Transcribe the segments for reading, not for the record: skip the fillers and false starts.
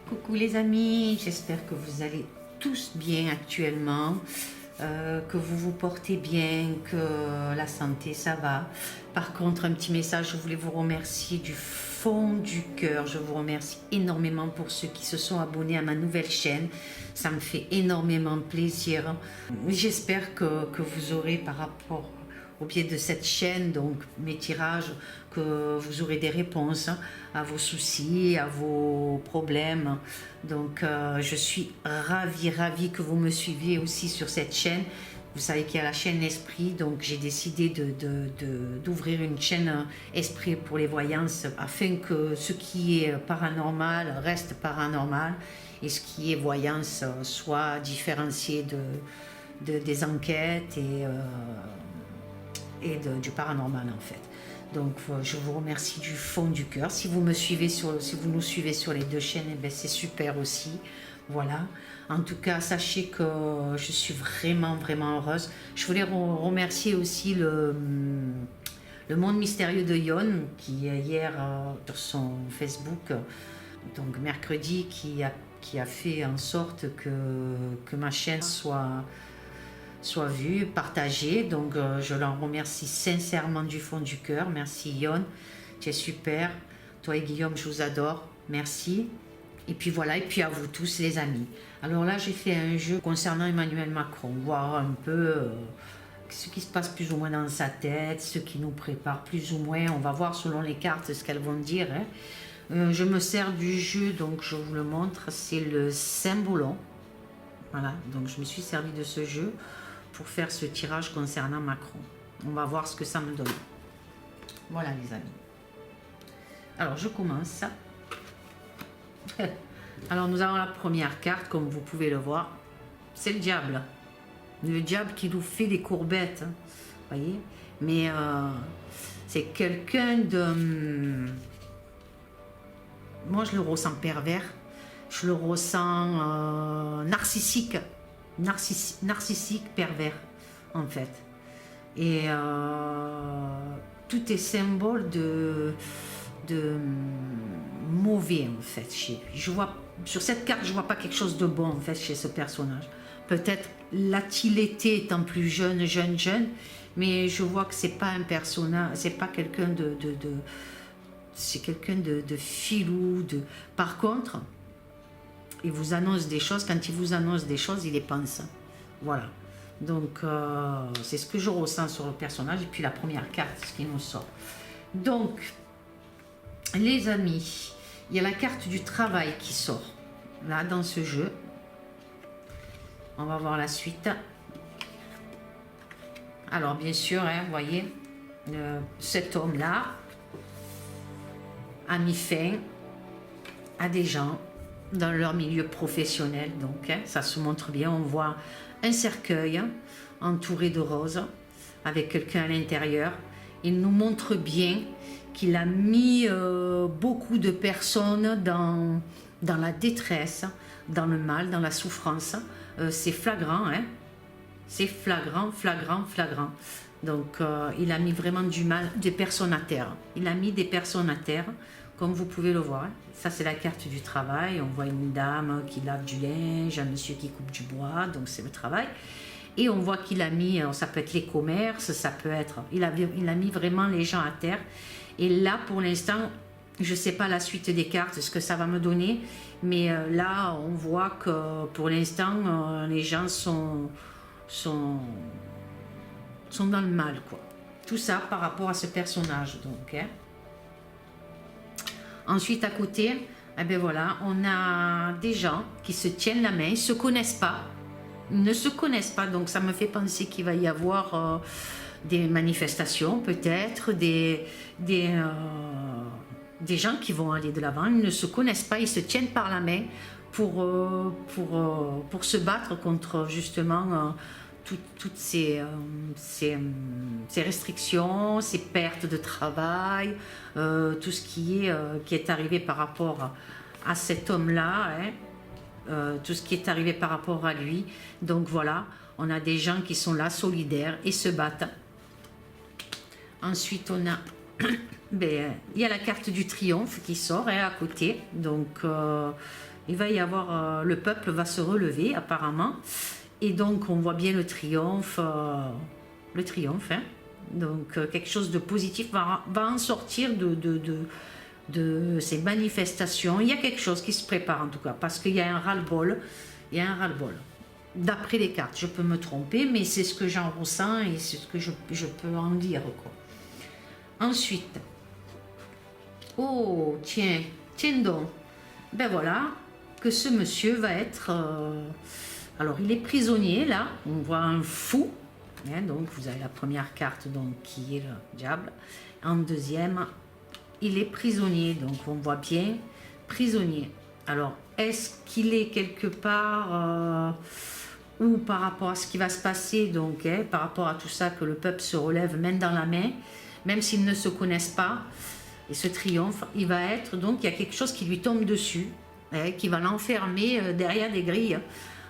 Coucou les amis, j'espère que vous allez tous bien actuellement, que vous vous portez bien, que la santé ça va. Par contre, un petit message, je voulais vous remercier du fond du cœur. Je vous remercie énormément pour ceux qui se sont abonnés à ma nouvelle chaîne. Ça me fait énormément plaisir. J'espère que vous aurez par rapport au biais de cette chaîne, donc mes tirages, que vous aurez des réponses à vos soucis, à vos problèmes. Donc je suis ravie que vous me suiviez aussi sur cette chaîne. Vous savez qu'il y a la chaîne Esprit, donc j'ai décidé d'ouvrir une chaîne Esprit pour les voyances afin que ce qui est paranormal reste paranormal et ce qui est voyance soit différencié des enquêtes et du paranormal en fait. Donc je vous remercie du fond du cœur. Si vous nous suivez sur les deux chaînes, eh bien, c'est super aussi. Voilà. En tout cas, sachez que je suis vraiment heureuse. Je voulais remercier aussi le monde mystérieux de Yon qui hier sur son Facebook, donc mercredi, qui a fait en sorte que ma chaîne soit vue, partagée. Donc je l'en remercie sincèrement du fond du cœur. Merci Yon, tu es super. Toi et Guillaume, je vous adore. Merci. Et puis voilà, et puis à vous tous les amis. Alors là, j'ai fait un jeu concernant Emmanuel Macron, voir un peu ce qui se passe plus ou moins dans sa tête, ce qui nous prépare plus ou moins. On va voir selon les cartes ce qu'elles vont dire. Je me sers du jeu, donc je vous le montre. C'est le Symbolon. Voilà, donc je me suis servi de ce jeu pour faire ce tirage concernant Macron. On va voir ce que ça me donne. Voilà les amis. Alors je commence. Alors nous avons la première carte, comme vous pouvez le voir. C'est le diable. Le diable qui nous fait des courbettes. Hein, voyez. Mais c'est quelqu'un de... Moi je le ressens pervers. Je le ressens narcissique, pervers, en fait. Et tout est symbole de mauvais, en fait, chez lui. Je vois, sur cette carte, je vois pas quelque chose de bon, en fait, chez ce personnage. Peut-être l'a-t-il été étant plus jeune, mais je vois que c'est pas un personnage, c'est pas quelqu'un c'est quelqu'un de filou. Par contre, il vous annonce des choses. Quand il vous annonce des choses, il les pense. Voilà. Donc, c'est ce que je ressens sur le personnage. Et puis la première carte, ce qui nous sort. Donc, les amis, il y a la carte du travail qui sort. Là, dans ce jeu. On va voir la suite. Alors, bien sûr, hein, vous voyez, cet homme-là a mis fin à des gens dans leur milieu professionnel, donc hein, ça se montre bien. On voit un cercueil hein, entouré de roses avec quelqu'un à l'intérieur. Il nous montre bien qu'il a mis beaucoup de personnes dans la détresse, dans le mal, dans la souffrance. C'est flagrant, hein. C'est flagrant. Donc il a mis vraiment du mal, des personnes à terre. Il a mis des personnes à terre, comme vous pouvez le voir. Ça, c'est la carte du travail. On voit une dame qui lave du linge, un monsieur qui coupe du bois, donc c'est le travail. Et on voit qu'il a mis, ça peut être les commerces, ça peut être... Il a mis vraiment les gens à terre. Et là, pour l'instant, je ne sais pas la suite des cartes, ce que ça va me donner, mais là, on voit que pour l'instant, les gens sont dans le mal, quoi. Tout ça par rapport à ce personnage, donc. Hein. Ensuite, à côté, eh bien voilà, on a des gens qui se tiennent la main, ils ne se connaissent pas. Ils ne se connaissent pas, donc ça me fait penser qu'il va y avoir des manifestations, peut-être, des gens qui vont aller de l'avant. Ils ne se connaissent pas, ils se tiennent par la main pour se battre contre, justement, toutes ces restrictions, ces pertes de travail, tout ce qui est arrivé par rapport à cet homme-là, hein, tout ce qui est arrivé par rapport à lui. Donc voilà, on a des gens qui sont là, solidaires, et se battent. Ensuite, on a... il y a la carte du triomphe qui sort hein, à côté. Donc, il va y avoir, le peuple va se relever apparemment, et donc on voit bien le triomphe, hein. Donc quelque chose de positif va en sortir de ces manifestations. Il y a quelque chose qui se prépare en tout cas, parce qu'il y a un ras-le-bol, il y a un ras-le-bol. D'après les cartes, je peux me tromper, mais c'est ce que j'en ressens et c'est ce que je peux en dire, quoi. Ensuite, oh tiens donc, ben voilà, que ce monsieur va être, alors il est prisonnier là, on voit un fou, hein, donc vous avez la première carte donc, qui est le diable, en deuxième, il est prisonnier, donc on voit bien, prisonnier. Alors, est-ce qu'il est quelque part, ou par rapport à ce qui va se passer, donc, hein, par rapport à tout ça, que le peuple se relève main dans la main, même s'ils ne se connaissent pas, et ce triomphe, il va être, donc, il y a quelque chose qui lui tombe dessus, hein, qui va l'enfermer derrière des grilles.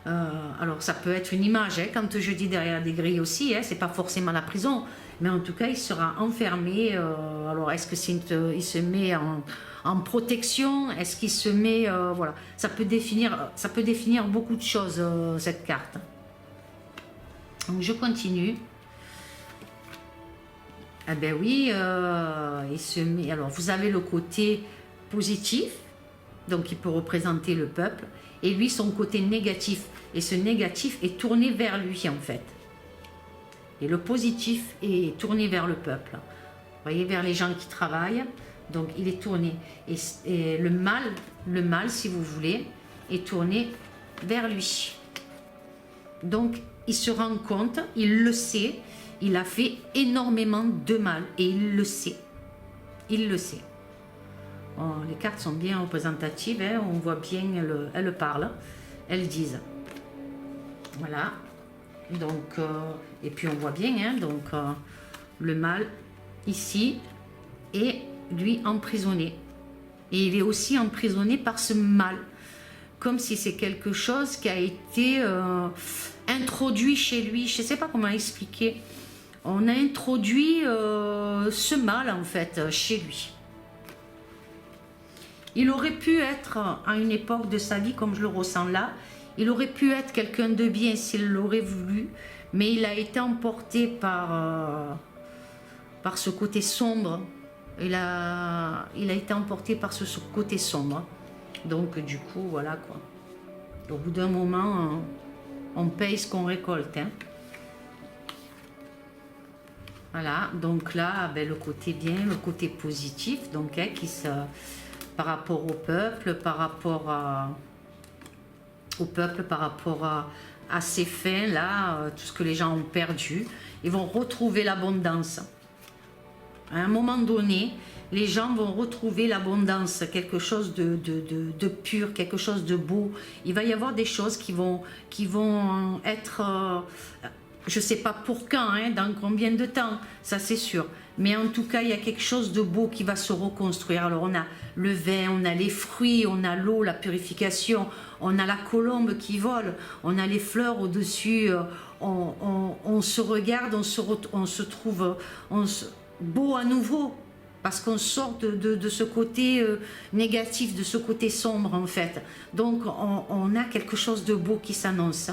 Alors, ça peut être une image, hein, quand je dis derrière des grilles aussi, hein, c'est pas forcément la prison, mais en tout cas, il sera enfermé. Alors, est-ce que il se met en protection? Est-ce qu'il se met... voilà, ça peut définir beaucoup de choses, cette carte. Donc, je continue. Ah ben oui, il se met... Alors, vous avez le côté positif, donc il peut représenter le peuple, et lui, son côté négatif. Et ce négatif est tourné vers lui, en fait. Et le positif est tourné vers le peuple. Vous voyez, vers les gens qui travaillent. Donc, il est tourné. Et le mal, si vous voulez, est tourné vers lui. Donc, il se rend compte, il le sait, il a fait énormément de mal. Et il le sait. Il le sait. Bon, les cartes sont bien représentatives, hein, on voit bien, elles parlent, elles disent. Voilà. Donc, et puis on voit bien, hein, donc, le mal ici, et lui emprisonné. Et il est aussi emprisonné par ce mal, comme si c'est quelque chose qui a été introduit chez lui. Je ne sais pas comment expliquer. On a introduit ce mal, en fait, chez lui. Il aurait pu être, à une époque de sa vie, comme je le ressens là, il aurait pu être quelqu'un de bien s'il l'aurait voulu, mais il a été emporté par ce côté sombre. Il a été emporté par ce côté sombre. Donc du coup, voilà quoi. Au bout d'un moment, on paye ce qu'on récolte, hein. Voilà, donc là, ben, le côté bien, le côté positif, donc, hein, par rapport au peuple, par rapport à ces fins là, tout ce que les gens ont perdu, ils vont retrouver l'abondance. À un moment donné, les gens vont retrouver l'abondance, quelque chose de pur, quelque chose de beau. Il va y avoir des choses qui vont être, je ne sais pas pour quand, hein, dans combien de temps, ça c'est sûr. Mais en tout cas, il y a quelque chose de beau qui va se reconstruire. Alors on a le vin, on a les fruits, on a l'eau, la purification, on a la colombe qui vole, on a les fleurs au-dessus, on se regarde, on se trouve beau à nouveau. Parce qu'on sort de ce côté négatif, de ce côté sombre en fait. Donc on a quelque chose de beau qui s'annonce.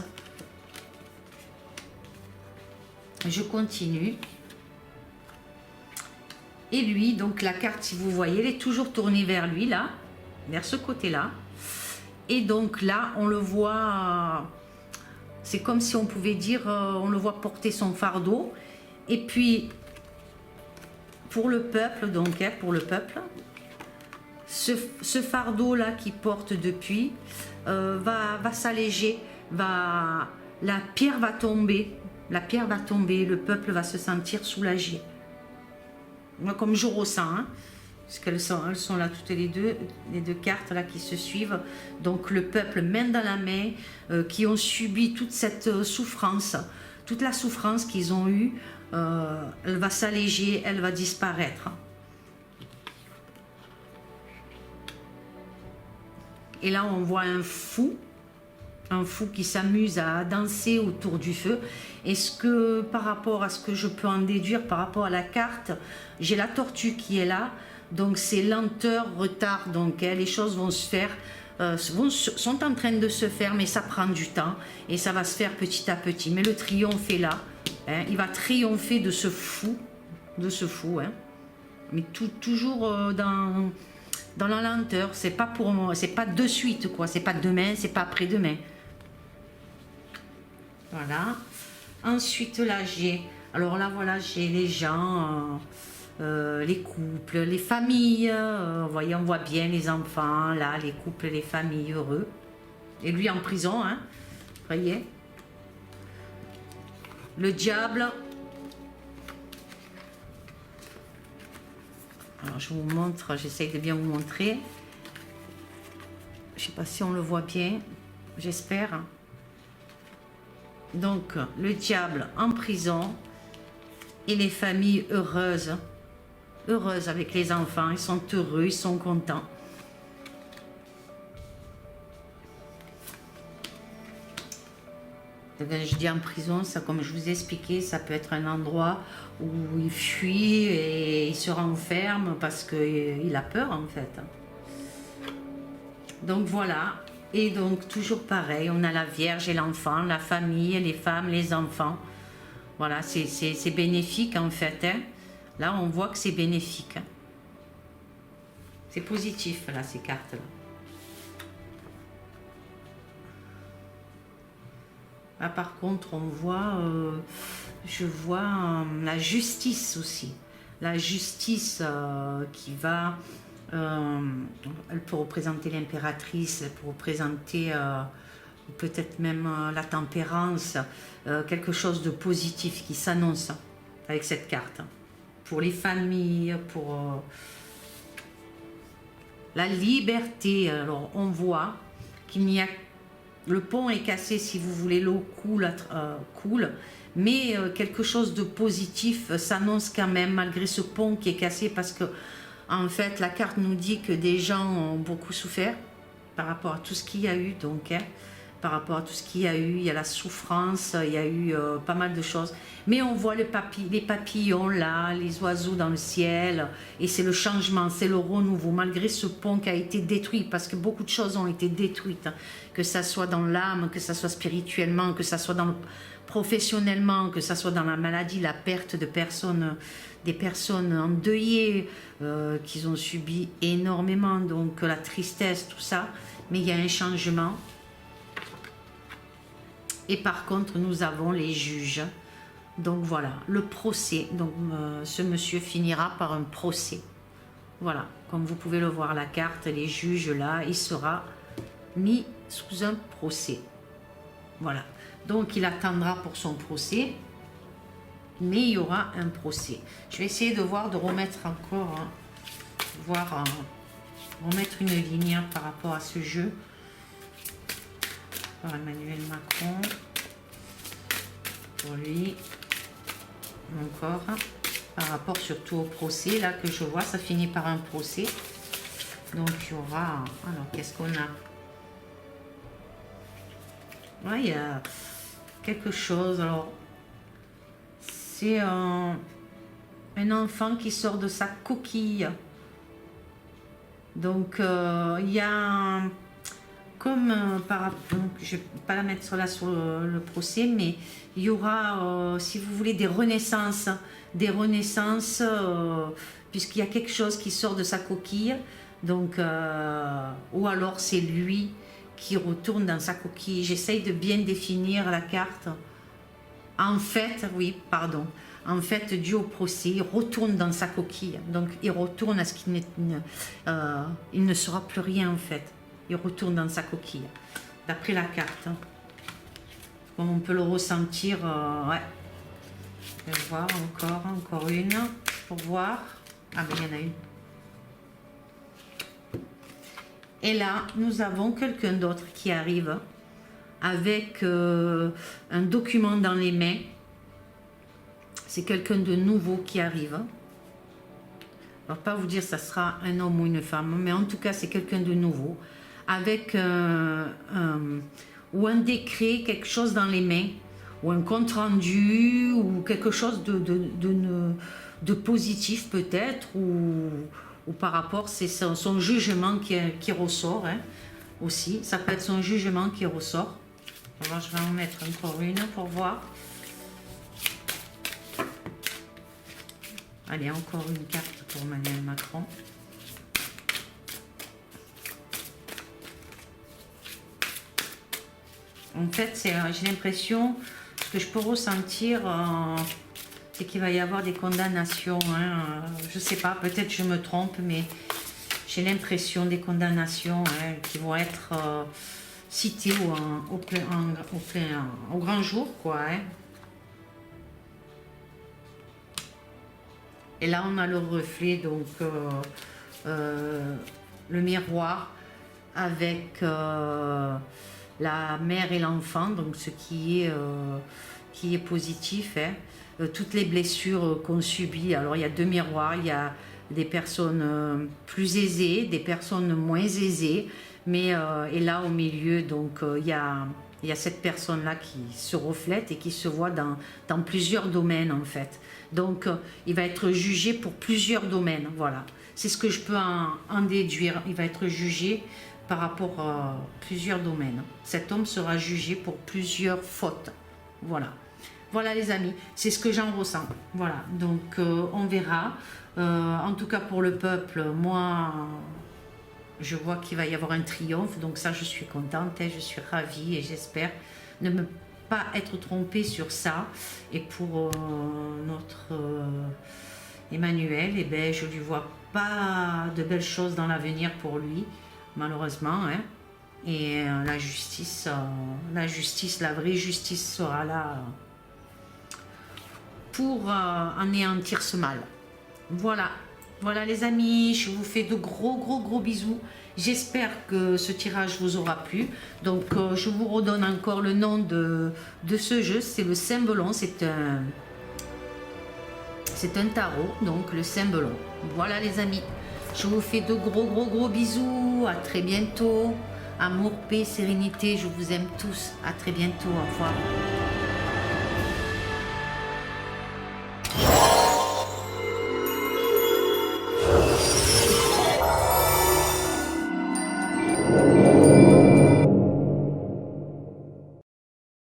Je continue. Et lui, donc la carte, si vous voyez, elle est toujours tournée vers lui, là, vers ce côté-là. Et donc là, on le voit, c'est comme si on pouvait dire, on le voit porter son fardeau. Et puis, pour le peuple, donc, hein, pour le peuple, ce fardeau-là qu'il porte depuis va s'alléger, la pierre va tomber, le peuple va se sentir soulagé. Moi, comme je ressens, hein, parce qu'elles sont là toutes les deux cartes là qui se suivent. Donc le peuple main dans la main, qui ont subi toute cette souffrance, toute la souffrance qu'ils ont eue, elle va s'alléger, elle va disparaître. Et là on voit un fou qui s'amuse à danser autour du feu. Est-ce que par rapport à ce que je peux en déduire par rapport à la carte, j'ai la tortue qui est là, donc c'est lenteur, retard, donc hein, les choses vont se faire sont en train de se faire, mais ça prend du temps et ça va se faire petit à petit. Mais le triomphe est là, hein, il va triompher de ce fou, hein. Mais toujours dans la lenteur. C'est pas pour moi, c'est pas de suite quoi, c'est pas demain, c'est pas après-demain. Voilà. Ensuite là j'ai, alors là voilà, j'ai les gens, les couples, les familles. Vous voyez, on voit bien les enfants là, les couples, les familles heureux. Et lui en prison, hein. Vous voyez. Le diable. Alors je vous montre, j'essaye de bien vous montrer. Je sais pas si on le voit bien, j'espère. Donc le diable en prison et les familles heureuses, heureuses avec les enfants, ils sont heureux, ils sont contents. Je dis en prison, ça, comme je vous ai expliqué, ça peut être un endroit où il fuit et il se renferme parce qu'il a peur en fait. Donc voilà, et donc toujours pareil, on a la Vierge et l'enfant, la famille, les femmes, les enfants. Voilà, c'est bénéfique en fait, hein. Là on voit que c'est bénéfique, hein. C'est positif là, ces cartes là. Là, par contre, on voit, je vois la justice aussi. La justice qui va, elle peut représenter l'impératrice, elle peut représenter peut-être même la tempérance, quelque chose de positif qui s'annonce avec cette carte. Pour les familles, pour la liberté. Alors, on voit qu'il n'y a le pont est cassé, si vous voulez, l'eau coule, mais quelque chose de positif s'annonce quand même malgré ce pont qui est cassé, parce que en fait la carte nous dit que des gens ont beaucoup souffert par rapport à tout ce qu'il y a eu, donc hein, par rapport à tout ce qu'il y a eu, il y a la souffrance, il y a eu pas mal de choses, mais on voit les papillons là, les oiseaux dans le ciel, et c'est le changement, c'est le renouveau, malgré ce pont qui a été détruit, parce que beaucoup de choses ont été détruites, hein, que ça soit dans l'âme, que ça soit spirituellement, que ça soit professionnellement, que ça soit dans la maladie, la perte de personnes, des personnes endeuillées, qui ont subi énormément, donc la tristesse, tout ça, mais il y a un changement. Et par contre, nous avons les juges. Donc voilà, le procès. Donc ce monsieur finira par un procès. Voilà, comme vous pouvez le voir, la carte, les juges là, il sera mis sous un procès. Voilà, donc il attendra pour son procès, mais il y aura un procès. Je vais essayer de voir, de remettre encore, hein, remettre une ligne par rapport à ce jeu. Pour Emmanuel Macron, pour lui, encore, par rapport surtout au procès, là que je vois, ça finit par un procès. Donc il y aura, alors qu'est-ce qu'on a? Ouais, il y a quelque chose, alors c'est un enfant qui sort de sa coquille. Donc il y a comme je ne vais pas la mettre là sur le procès, mais il y aura, si vous voulez, des renaissances, puisqu'il y a quelque chose qui sort de sa coquille, donc, ou alors c'est lui qui retourne dans sa coquille. J'essaye de bien définir la carte. En fait, oui, pardon. En fait, dû au procès, il retourne dans sa coquille. Donc, il retourne à ce qu'il il ne sera plus rien, en fait. Il retourne dans sa coquille, d'après la carte. Comme on peut le ressentir, ouais. Je vais voir encore une, pour voir. Ah, ben, il y en a une. Et là, nous avons quelqu'un d'autre qui arrive avec un document dans les mains. C'est quelqu'un de nouveau qui arrive. Je ne vais pas vous dire ça sera un homme ou une femme, mais en tout cas, c'est quelqu'un de nouveau. Avec ou un décret, quelque chose dans les mains, ou un compte rendu, ou quelque chose de positif peut-être, ou par rapport, c'est son jugement qui ressort, hein. aussi. Ça peut être son jugement qui ressort. Alors je vais en mettre encore une pour voir. Allez, encore une carte pour Emmanuel Macron. En fait, j'ai l'impression, ce que je peux ressentir, c'est qu'il va y avoir des condamnations. Hein. Je ne sais pas, peut-être je me trompe, mais j'ai l'impression des condamnations qui vont être citées au grand jour, quoi. Hein. Et là, on a le reflet, donc le miroir avec la mère et l'enfant, donc ce qui est positif. Hein. Toutes les blessures qu'on subit. Alors, il y a 2 miroirs, il y a des personnes plus aisées, des personnes moins aisées, mais et là, au milieu, donc, il y a cette personne-là qui se reflète et qui se voit dans plusieurs domaines, en fait. Donc, il va être jugé pour plusieurs domaines, voilà. C'est ce que je peux en déduire. Il va être jugé par rapport à plusieurs domaines. Cet homme sera jugé pour plusieurs fautes, voilà. Voilà les amis, c'est ce que j'en ressens, voilà. Donc, on verra. En tout cas, pour le peuple, moi, je vois qu'il va y avoir un triomphe, donc ça, je suis contente, je suis ravie et j'espère ne me pas être trompée sur ça. Et pour notre Emmanuel, eh ben, je ne lui vois pas de belles choses dans l'avenir pour lui, malheureusement. Hein. Et la justice, la vraie justice sera là pour anéantir ce mal. Voilà. Voilà les amis, je vous fais de gros bisous. J'espère que ce tirage vous aura plu. Donc je vous redonne encore le nom de ce jeu. C'est le Cymbalon. C'est un tarot, donc le Cymbalon. Voilà les amis. Je vous fais de gros bisous. À très bientôt. Amour, paix, sérénité. Je vous aime tous. À très bientôt. Au revoir.